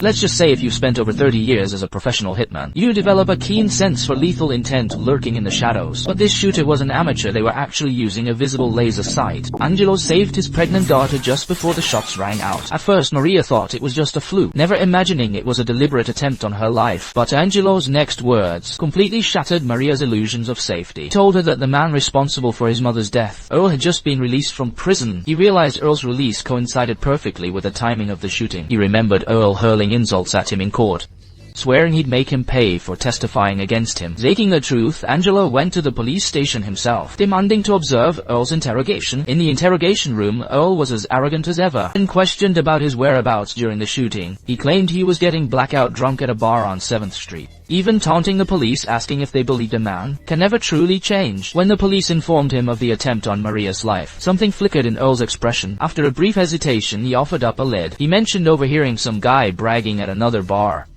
Let's just say if you've spent over 30 years as a professional hitman, you develop a keen sense for lethal intent lurking in the shadows. But this shooter was an amateur. They were actually using a visible laser sight. Angelo saved his pregnant daughter just before the shots rang out. At first, Maria thought it was just a fluke, never imagining it was a deliberate attempt on her life. But Angelo's next words completely shattered Maria's illusions of safety. He told her that the man responsible for his mother's death, Earl, had just been released from prison. He realized Earl's release coincided perfectly with the timing of the shooting. He remembered Earl hurling insults at him in court, swearing he'd make him pay for testifying against him. Taking the truth, Angelo went to the police station himself, demanding to observe Earl's interrogation. In the interrogation room, Earl was as arrogant as ever. When questioned about his whereabouts during the shooting, he claimed he was getting blackout drunk at a bar on 7th Street, even taunting the police, asking if they believed a man can never truly change. When the police informed him of the attempt on Maria's life, something flickered in Earl's expression. After a brief hesitation, he offered up a lid. He mentioned overhearing some guy bragging at another bar,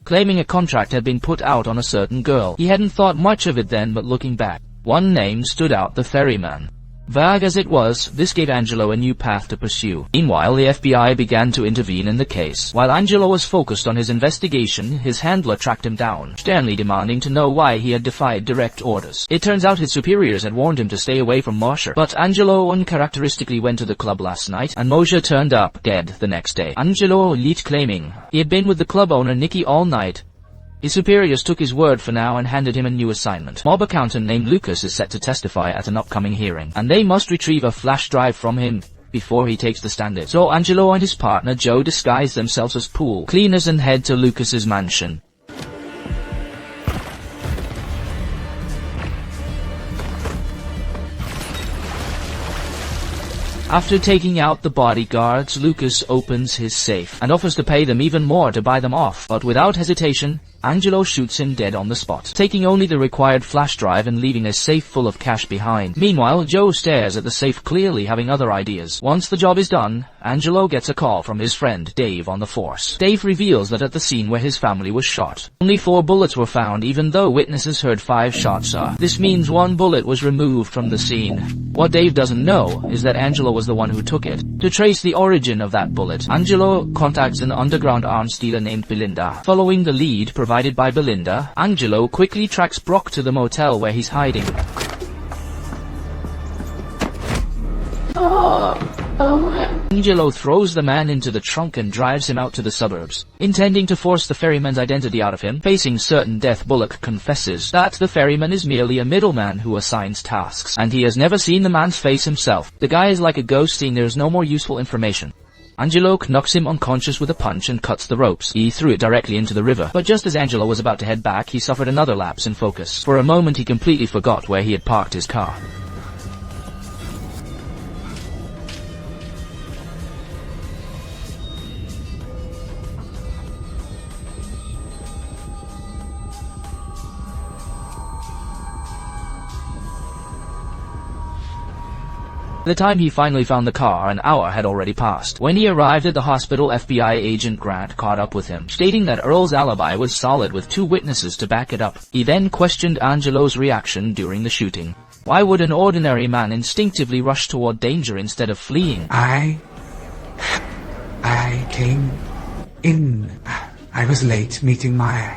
claiming a contract had been put out on a certain girl. He hadn't thought much of it then, but looking back, one name stood out: the ferryman. Vague as it was, this gave Angelo a new path to pursue. Meanwhile, the FBI began to intervene in the case. While Angelo was focused on his investigation, his handler tracked him down, sternly demanding to know why he had defied direct orders. It turns out his superiors had warned him to stay away from Mosher, but Angelo uncharacteristically went to the club last night, and Mosher turned up dead the next day. Angelo leaked, claiming he had been with the club owner Nicky all night. His superiors took his word for now and handed him a new assignment. Mob accountant named Lucas is set to testify at an upcoming hearing, and they must retrieve a flash drive from him before he takes the stand. So Angelo and his partner Joe disguise themselves as pool cleaners and head to Lucas's mansion. After taking out the bodyguards, Lucas opens his safe and offers to pay them even more to buy them off, but without hesitation, Angelo shoots him dead on the spot, taking only the required flash drive and leaving a safe full of cash behind. Meanwhile, Joe stares at the safe, clearly having other ideas. Once the job is done, Angelo gets a call from his friend Dave on the force. Dave reveals that at the scene where his family was shot, only 4 bullets were found, even though witnesses heard 5 shots. This means 1 bullet was removed from the scene. What Dave doesn't know is that Angelo was the one who took it. To trace the origin of that bullet, Angelo contacts an underground arms dealer named Belinda. Following the lead provided by Belinda, Angelo quickly tracks Brock to the motel where he's hiding. Angelo throws the man into the trunk and drives him out to the suburbs, intending to force the ferryman's identity out of him. Facing certain death, Bullock confesses that the ferryman is merely a middleman who assigns tasks, and he has never seen the man's face himself. The guy is like a ghost, seeing there's no more useful information. Angelo knocks him unconscious with a punch and cuts the ropes. He threw it directly into the river, but just as Angelo was about to head back, he suffered another lapse in focus. For a moment he completely forgot where he had parked his car. By the time he finally found the car, an hour had already passed. When he arrived at the hospital, FBI agent Grant caught up with him, stating that Earl's alibi was solid with 2 witnesses to back it up. He then questioned Angelo's reaction during the shooting. Why would an ordinary man instinctively rush toward danger instead of fleeing? I came in. I was late meeting Maya.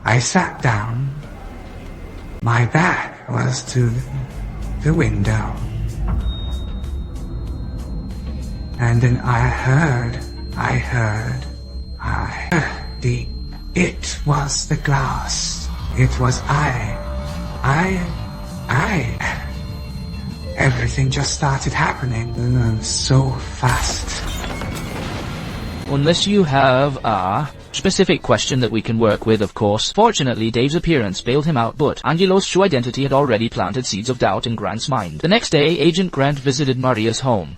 I sat down. My back was to the window. And then I heard, it was the glass. It was everything just started happening so fast. Unless you have a specific question that we can work with, of course. Fortunately, Dave's appearance bailed him out, but Angelo's true identity had already planted seeds of doubt in Grant's mind. The next day, Agent Grant visited Maria's home.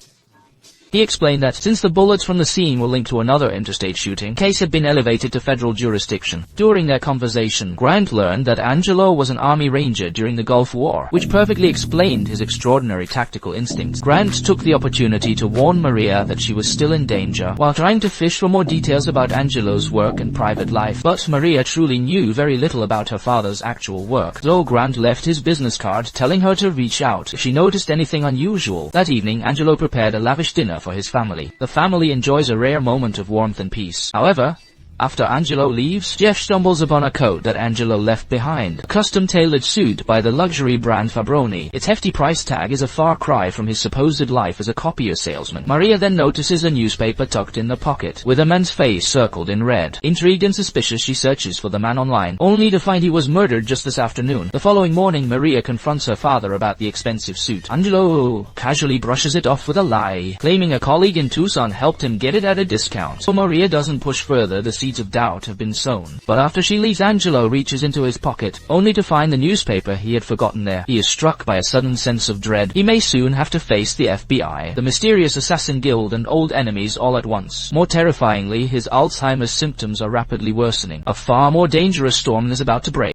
He explained that since the bullets from the scene were linked to another interstate shooting, the case had been elevated to federal jurisdiction. During their conversation, Grant learned that Angelo was an Army Ranger during the Gulf War, which perfectly explained his extraordinary tactical instincts. Grant took the opportunity to warn Maria that she was still in danger, while trying to fish for more details about Angelo's work and private life. But Maria truly knew very little about her father's actual work, so Grant left his business card telling her to reach out if she noticed anything unusual. That evening, Angelo prepared a lavish dinner for his family. The family enjoys a rare moment of warmth and peace. However, After Angelo leaves, Jeff stumbles upon a coat that Angelo left behind, a custom-tailored suit by the luxury brand Fabroni. Its hefty price tag is a far cry from his supposed life as a copier salesman. Maria then notices a newspaper tucked in the pocket, with a man's face circled in red. Intrigued and suspicious, she searches for the man online, only to find he was murdered just this afternoon. The following morning, Maria confronts her father about the expensive suit. Angelo casually brushes it off with a lie, claiming a colleague in Tucson helped him get it at a discount. So Maria doesn't push further. The seeds of doubt have been sown. But after she leaves, Angelo reaches into his pocket, only to find the newspaper he had forgotten there. He is struck by a sudden sense of dread. He may soon have to face the FBI, the mysterious assassin guild, and old enemies all at once. More terrifyingly, his Alzheimer's symptoms are rapidly worsening. A far more dangerous storm is about to break.